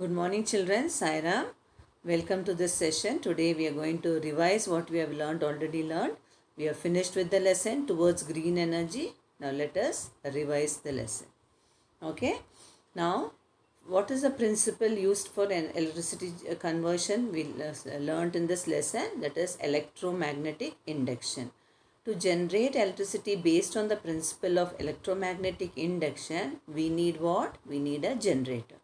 Good morning, children. Sairam. Welcome to this session. Today we are going to revise what we have already learned. We have finished with the lesson towards green energy. Now let us revise the lesson. Okay. Now, what is the principle used for an electricity conversion? We learned in this lesson, that is electromagnetic induction. To generate electricity based on the principle of electromagnetic induction, we need what? We need a generator.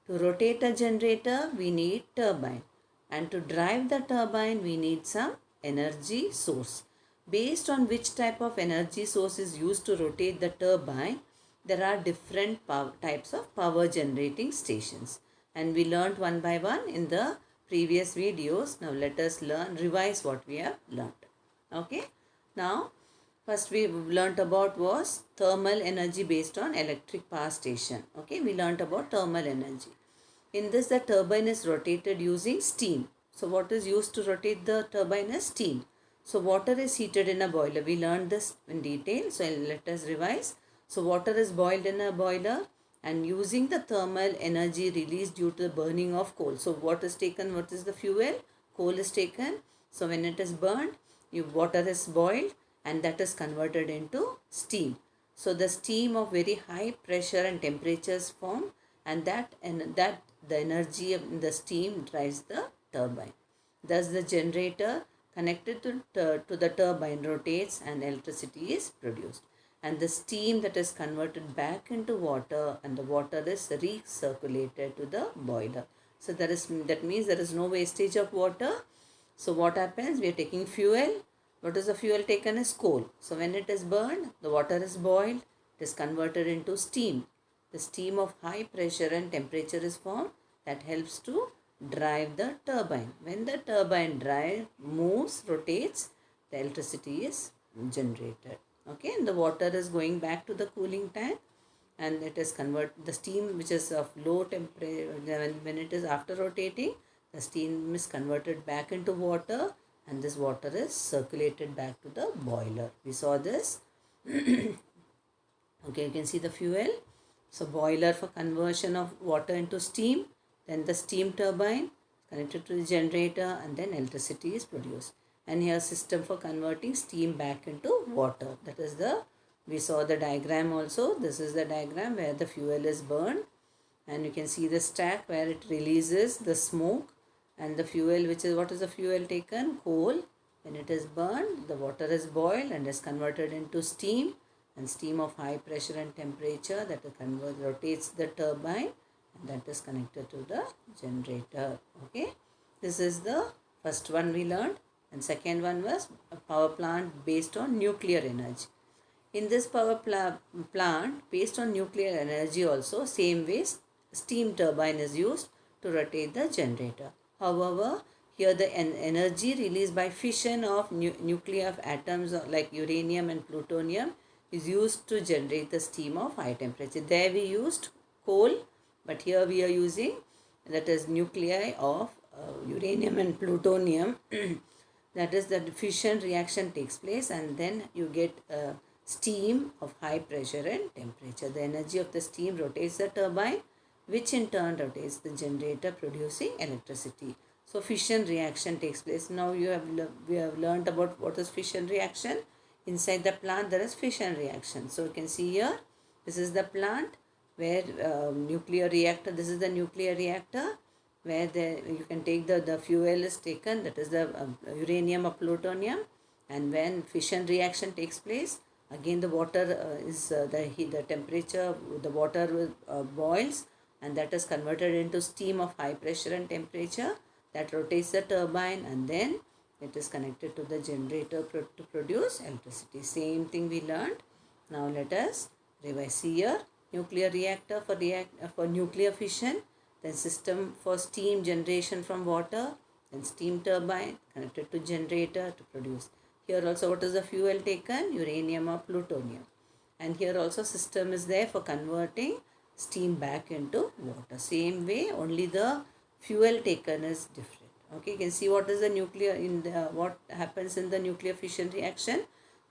To rotate a generator, we need turbine. And to drive the turbine, we need some energy source. Based on which type of energy source is used to rotate the turbine, there are different types of power generating stations. And we learned one by one in the previous videos. Now let us revise what we have learned. Okay. Now, first we learnt about was thermal energy based on electric power station. Okay, we learnt about thermal energy. In this, the turbine is rotated using steam. So what is used to rotate the turbine is steam. So water is heated in a boiler. We learned this in detail. So let us revise. So water is boiled in a boiler and using the thermal energy released due to the burning of coal. So what is taken? What is the fuel? Coal is taken. So when it is burned, water is boiled and that is converted into steam. So the steam of very high pressure and temperatures form, and that the energy of the steam drives the turbine. Thus the generator connected to the turbine rotates and electricity is produced. And the steam that is converted back into water, and the water is recirculated to the boiler. So that means there is no wastage of water. So what happens? We are taking fuel. What is the fuel taken as coal? So when it is burned, the water is boiled, it is converted into steam. The steam of high pressure and temperature is formed that helps to drive the turbine. When the turbine moves, rotates, the electricity is generated. Okay, and the water is going back to the cooling tank and it is converted. The steam which is of low temperature, when it is after rotating, the steam is converted back into water and this water is circulated back to the boiler. We saw this. Okay, you can see the fuel. So boiler for conversion of water into steam, then the steam turbine connected to the generator and then electricity is produced. And here system for converting steam back into water. That is we saw the diagram also. This is the diagram where the fuel is burned and you can see the stack where it releases the smoke and the fuel, which is, what is the fuel taken? Coal. When it is burned, the water is boiled and is converted into steam, and steam of high pressure and temperature that rotates the turbine and that is connected to the generator. Okay, this is the first one we learned, and second one was a power plant based on nuclear energy. In this power plant based on nuclear energy also, same way steam turbine is used to rotate the generator. However, here the energy released by fission of nuclei atoms like uranium and plutonium is used to generate the steam of high temperature. There we used coal, but here we are using, that is, nuclei of uranium and plutonium. That is, the fission reaction takes place and then you get steam of high pressure and temperature. The energy of the steam rotates the turbine, which in turn rotates the generator, producing electricity. So fission reaction takes place. Now we have learned about what is fission reaction. Inside the plant there is fission reaction. So you can see here, this is the plant where nuclear reactor, this is the nuclear reactor where you can take the fuel is taken, that is the uranium or plutonium, and when fission reaction takes place, again the water the temperature, the water boils and that is converted into steam of high pressure and temperature that rotates the turbine and then it is connected to the generator to produce electricity. Same thing we learned. Now let us revise here. Nuclear reactor for nuclear fission, then system for steam generation from water, then steam turbine connected to generator to produce. Here also what is the fuel taken? Uranium or plutonium. And here also system is there for converting steam back into water. Same way, only the fuel taken is different. Okay, you can see what is the what happens in the nuclear fission reaction.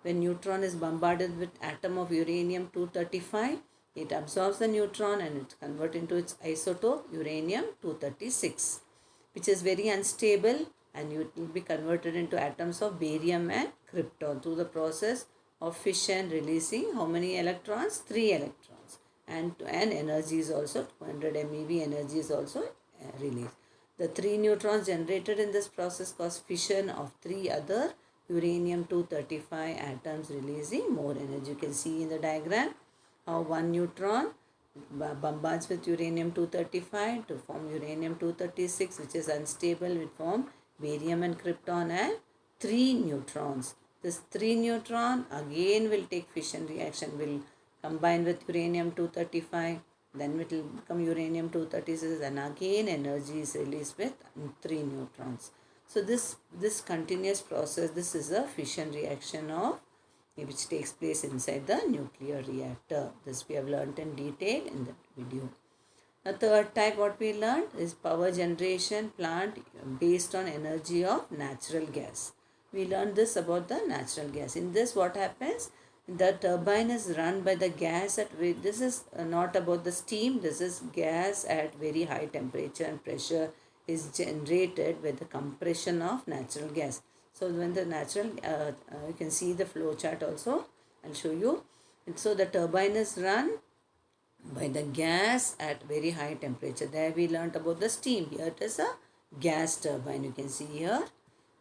When neutron is bombarded with atom of uranium 235, It absorbs the neutron and it converts into its isotope uranium-236, which is very unstable, and it will be converted into atoms of barium and krypton through the process of fission, releasing how many electrons? 3 electrons. And energy is also 200 MeV energy is also released. The 3 neutrons generated in this process cause fission of 3 other uranium-235 atoms, releasing more energy. You can see in the diagram how one neutron bombards with uranium-235 to form uranium-236, which is unstable. It form barium and krypton and 3 neutrons. This 3 neutron again will take fission reaction, will combine with uranium-235, then it will become uranium-236, and again energy is released with 3 neutrons. So this continuous process, this is a fission reaction of which takes place inside the nuclear reactor. This we have learnt in detail in the video. The third type what we learned is power generation plant based on energy of natural gas. We learned this about the natural gas. In this what happens? The turbine is run by the gas at this is not about the steam, this is gas at very high temperature and pressure is generated with the compression of natural gas. So when the natural, you can see the flow chart also, I'll show you. And so the turbine is run by the gas at very high temperature. There we learnt about the steam. Here it is a gas turbine. You can see here.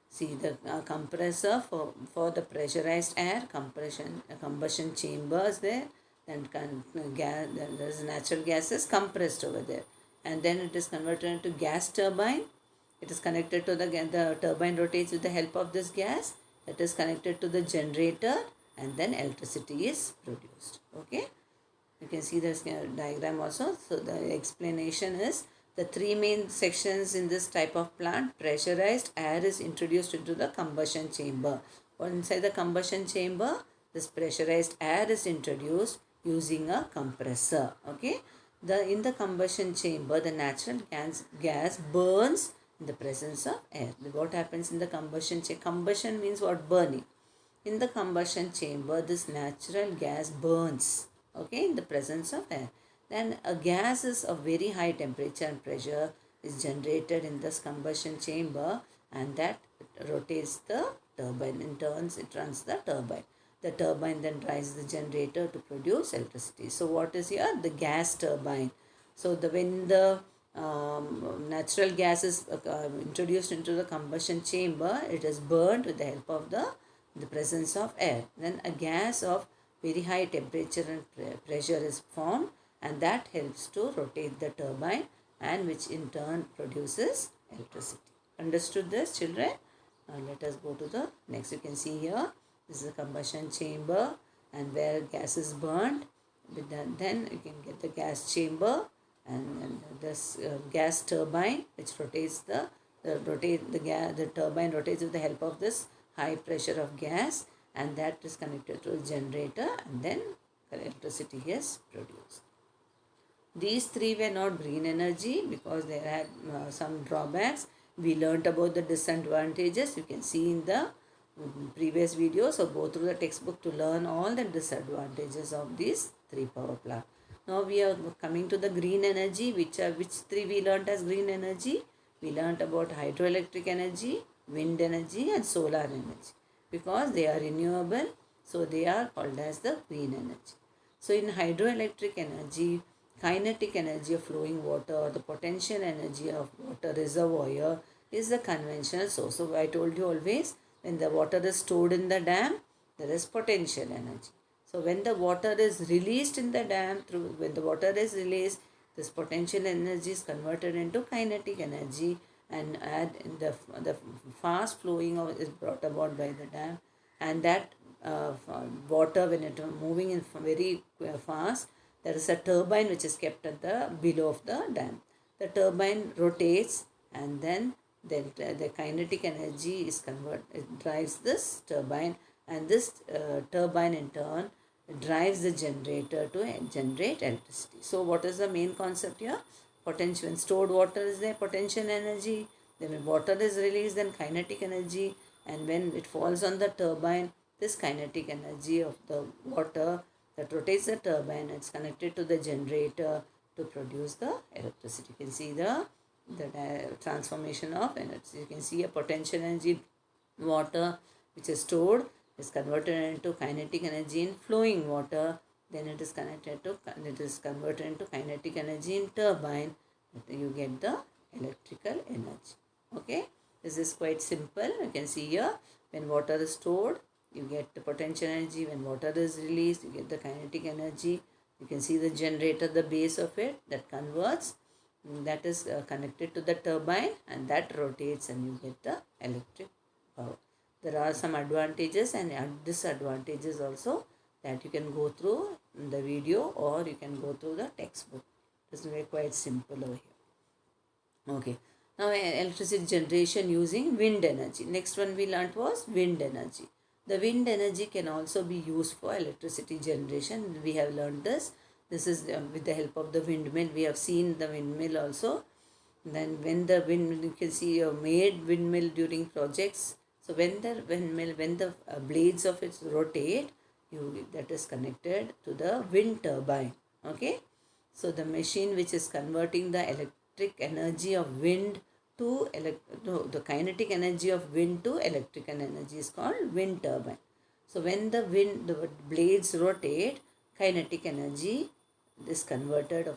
See the compressor for the pressurized air, combustion chambers there. Then there's natural gas is compressed over there. And then it is converted into gas turbine. It is connected to the turbine rotates with the help of this gas. That is connected to the generator, and then electricity is produced. Okay. You can see this diagram also. So the explanation is the 3 main sections in this type of plant. Pressurized air is introduced into the combustion chamber. Inside the combustion chamber, this pressurized air is introduced using a compressor. Okay. In the combustion chamber, the natural gas burns in the presence of air. What happens in the combustion chamber? Combustion means what? Burning. In the combustion chamber, this natural gas burns, okay, in the presence of air. Then a gas is of very high temperature and pressure is generated in this combustion chamber, and that rotates the turbine. In turns, it runs the turbine. The turbine then drives the generator to produce electricity. So what is here? The gas turbine. So when the natural gas is introduced into the combustion chamber, it is burned with the help of the presence of air. Then a gas of very high temperature and pressure is formed, and that helps to rotate the turbine, and which in turn produces electricity. Understood this, children? Let us go to the next. You can see here, this is a combustion chamber, and where gas is burned, then you can get the gas chamber, and this gas turbine which rotates the turbine rotates with the help of this high pressure of gas, and that is connected to a generator, and then electricity is produced. These 3 were not green energy because they had some drawbacks. We learnt about the disadvantages. You can see in the previous video. So go through the textbook to learn all the disadvantages of these 3 power plants. Now we are coming to the green energy. Which 3 we learnt as green energy? We learnt about hydroelectric energy, wind energy, and solar energy. Because they are renewable, so they are called as the green energy. So in hydroelectric energy, kinetic energy of flowing water or the potential energy of water reservoir is the conventional source. So I told you always, when the water is stored in the dam, there is potential energy. So when the water is released in the dam, when the water is released, this potential energy is converted into kinetic energy, and the fast flowing is brought about by the dam, and that water, when it is moving in very fast, there is a turbine which is kept at the below of the dam. The turbine rotates, and then the kinetic energy is converted. It drives this turbine, and this turbine in turn drives the generator to generate electricity. So what is the main concept here? Potential. When stored water is there, potential energy. Then when water is released, then kinetic energy. And when it falls on the turbine, this kinetic energy of the water that rotates the turbine. It's connected to the generator to produce the electricity. You can see the transformation of energy. You can see a potential energy water which is stored is converted into kinetic energy in flowing water. Then it is converted into kinetic energy in turbine. You get the electrical energy. Okay, this is quite simple. You can see here, when water is stored, you get the potential energy. When water is released, you get the kinetic energy. You can see the generator, the base of it, that converts. That is connected to the turbine, and that rotates, and you get the electric power. There are some advantages and disadvantages also that you can go through in the video, or you can go through the textbook. This is quite simple over here. Okay. Now electricity generation using wind energy. Next one we learnt was wind energy. The wind energy can also be used for electricity generation. We have learned this. This is with the help of the windmill. We have seen the windmill also. Then when the windmill, you can see you made windmill during projects. So when the windmill, when the blades of it rotate, that is connected to the wind turbine. Okay. So the machine which is converting the electric energy of wind to the kinetic energy of wind to electrical energy is called wind turbine. So when the blades rotate, kinetic energy is converted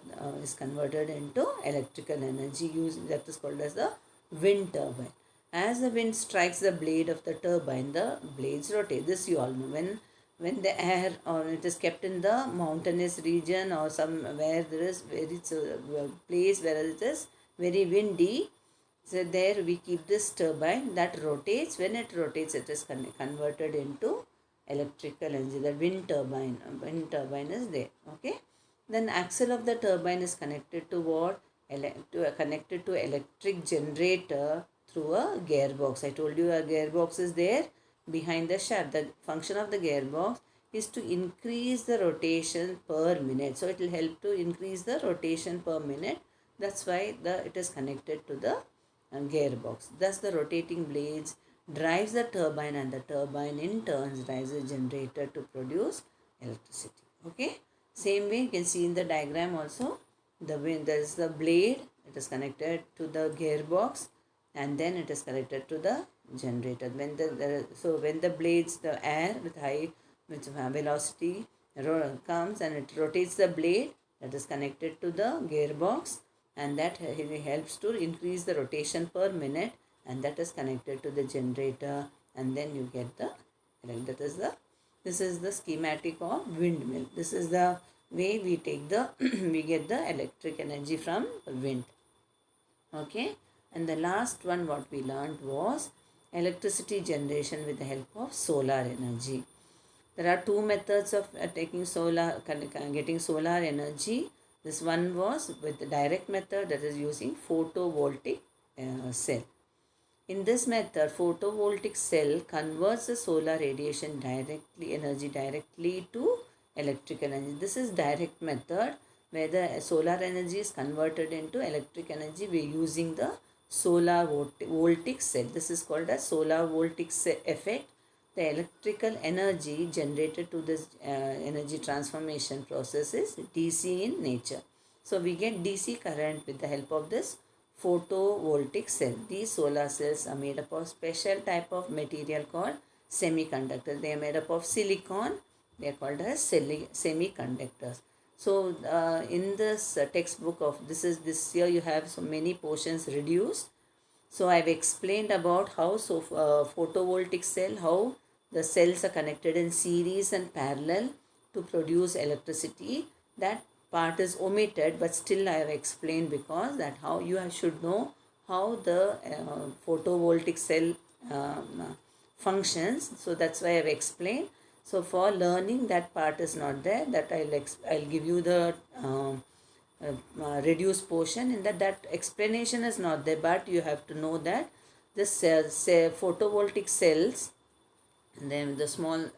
into electrical energy that is called as the wind turbine. As the wind strikes the blade of the turbine, the blades rotate. This you all know. When the air, or it is kept in the mountainous region or somewhere there is a place where it is very windy, so there we keep this turbine that rotates. When it rotates, it is converted into electrical energy. The wind turbine is there. Okay. Then axle of the turbine is connected to what? Connected to electric generator through a gearbox. I told you a gearbox is there behind the shaft. The function of the gearbox is to increase the rotation per minute. So it will help to increase the rotation per minute. That's why it is connected to the gearbox. Thus the rotating blades drives the turbine, and the turbine in turn drives the generator to produce electricity. Okay. Same way you can see in the diagram also, there is the blade, it is connected to the gearbox, and then it is connected to the generator. When the blades, the air with high velocity comes and it rotates the blade, that is connected to the gearbox, and that helps to increase the rotation per minute, and that is connected to the generator, and then you get this is the schematic of windmill. This is the way we take we get the electric energy from wind. Okay. And the last one what we learned was electricity generation with the help of solar energy. There are two methods of getting solar energy. This one was with the direct method, that is using photovoltaic cell. In this method, photovoltaic cell converts the solar radiation energy directly to electrical energy. This is direct method where the solar energy is converted into electric energy. We are using the solar voltaic cell. This is called as solar voltaic effect. The electrical energy generated to this energy transformation process is DC in nature. So we get DC current with the help of this photovoltaic cell. These solar cells are made up of special type of material called semiconductors. They are made up of silicon. They are called as semiconductors. So in this textbook of this year you have so many portions reduced. So I have explained about how photovoltaic cell, how the cells are connected in series and parallel to produce electricity. That part is omitted, but still I have explained, because that how you should know how the photovoltaic cell functions. So that's why I have explained. So for learning, that part is not there. That I'll give you the reduced portion. In that explanation is not there, but you have to know that the photovoltaic cells, and then the small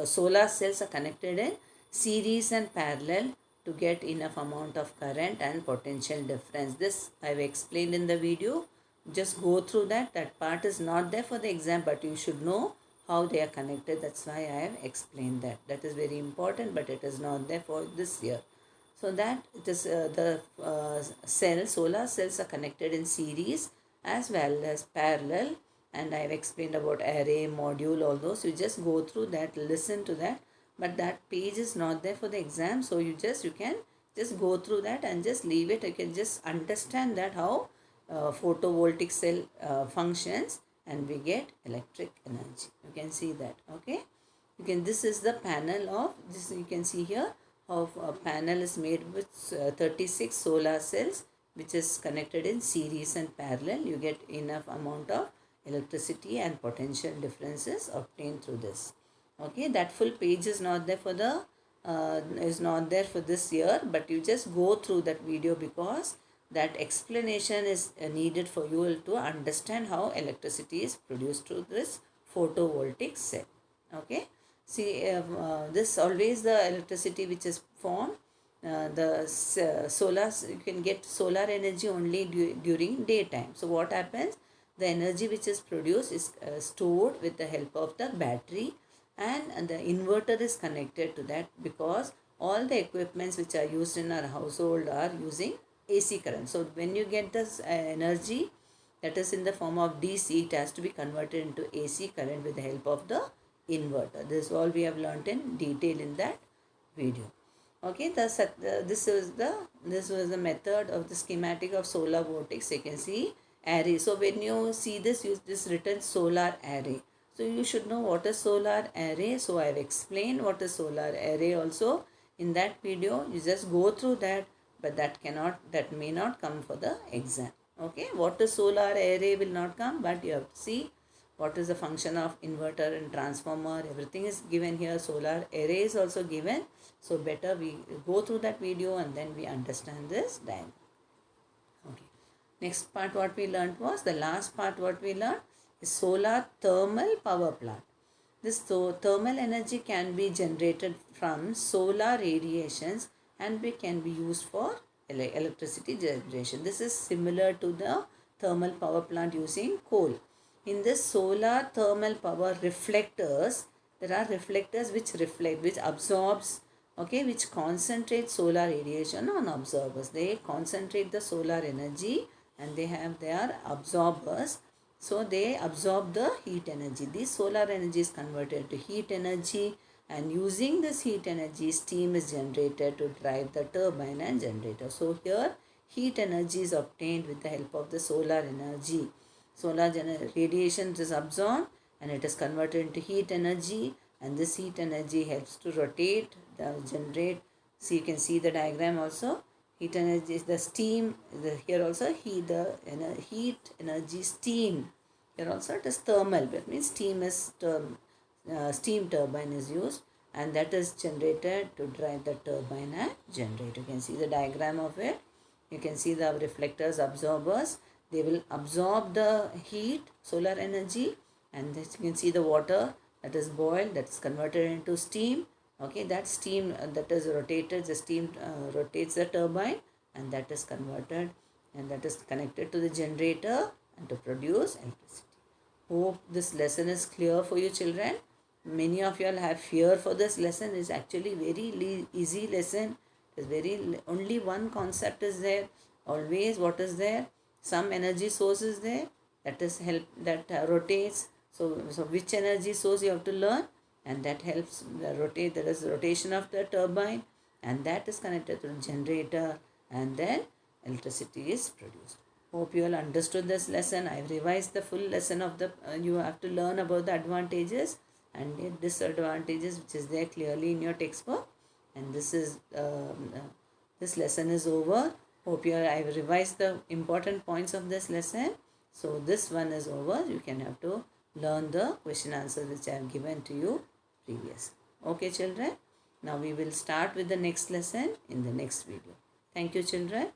solar cells are connected in series and parallel to get enough amount of current and potential difference. This I have explained in the video. Just go through that. That part is not there for the exam, but you should know how they are connected. That's why I have explained that. That is very important, but it is not there for this year. So that it is solar cells are connected in series as well as parallel, and I have explained about array, module, all those. You just go through that, listen to that, but that page is not there for the exam, so you can just go through that and just leave it. You can just understand that how photovoltaic cell functions, and we get electric energy. You can see that. Okay, you can, this is the panel of this. You can see here how a panel is made with 36 solar cells, which is connected in series and parallel. You get enough amount of electricity and potential differences obtained through this. Okay, that full page is not there for the is not there for this year, but you just go through that video, because that explanation is needed for you to understand how electricity is produced through this photovoltaic cell. Okay, see this always the electricity which is formed, solar, you can get solar energy only during daytime. So what happens, the energy which is produced is stored with the help of the battery, and the inverter is connected to that, because all the equipments which are used in our household are using AC current. So when you get this energy that is in the form of DC, it has to be converted into AC current with the help of the inverter. This is all we have learnt in detail in that video. Okay, this was the method of the schematic of solar voltaics. You can see array. So when you see this, this written solar array. So you should know what is solar array. So I have explained what is solar array also in that video. You just go through that, but that may not come for the exam. Okay, what is solar array will not come, but you have to see what is the function of inverter and transformer. Everything is given here. Solar array is also given. So better we go through that video and then we understand this diagram. Okay. Next part what we learned was, the last part what we learned is solar thermal power plant. This thermal energy can be generated from solar radiations and can be used for electricity generation. This is similar to the thermal power plant using coal. In this solar thermal power reflectors, there are reflectors which reflect, which absorbs, okay, which concentrate solar radiation on observers. They concentrate the solar energy and they are absorbers. So they absorb the heat energy. This solar energy is converted to heat energy, and using this heat energy, steam is generated to drive the turbine and generator. So here heat energy is obtained with the help of the solar energy. Solar radiation is absorbed and it is converted into heat energy, and this heat energy helps to rotate, generate. So you can see the diagram also. Heat energy is the steam. Here also heat energy, steam. Here also it is thermal. That means steam is steam turbine is used, and that is generated to drive the turbine and generator. You can see the diagram of it. You can see the reflectors, absorbers. They will absorb the heat, solar energy, and you can see the water that is boiled, that is converted into steam. Okay, that steam that is rotated, the steam rotates the turbine, and that is converted, and that is connected to the generator and to produce electricity. Hope this lesson is clear for you children. Many of you all have fear for this lesson. It's actually very easy lesson. It's only one concept is there. Always what is there? Some energy source is there that is rotates. So which energy source you have to learn, and that helps rotate. There is rotation of the turbine, and that is connected to the generator, and then electricity is produced. Hope you all understood this lesson. I have revised the full lesson of the. You have to learn about the advantages and disadvantages, which is there clearly in your textbook. And this lesson is over. Hope I have revised the important points of this lesson. So this one is over. You can have to learn the question answers which I have given to you previously. Okay children. Now we will start with the next lesson in the next video. Thank you children.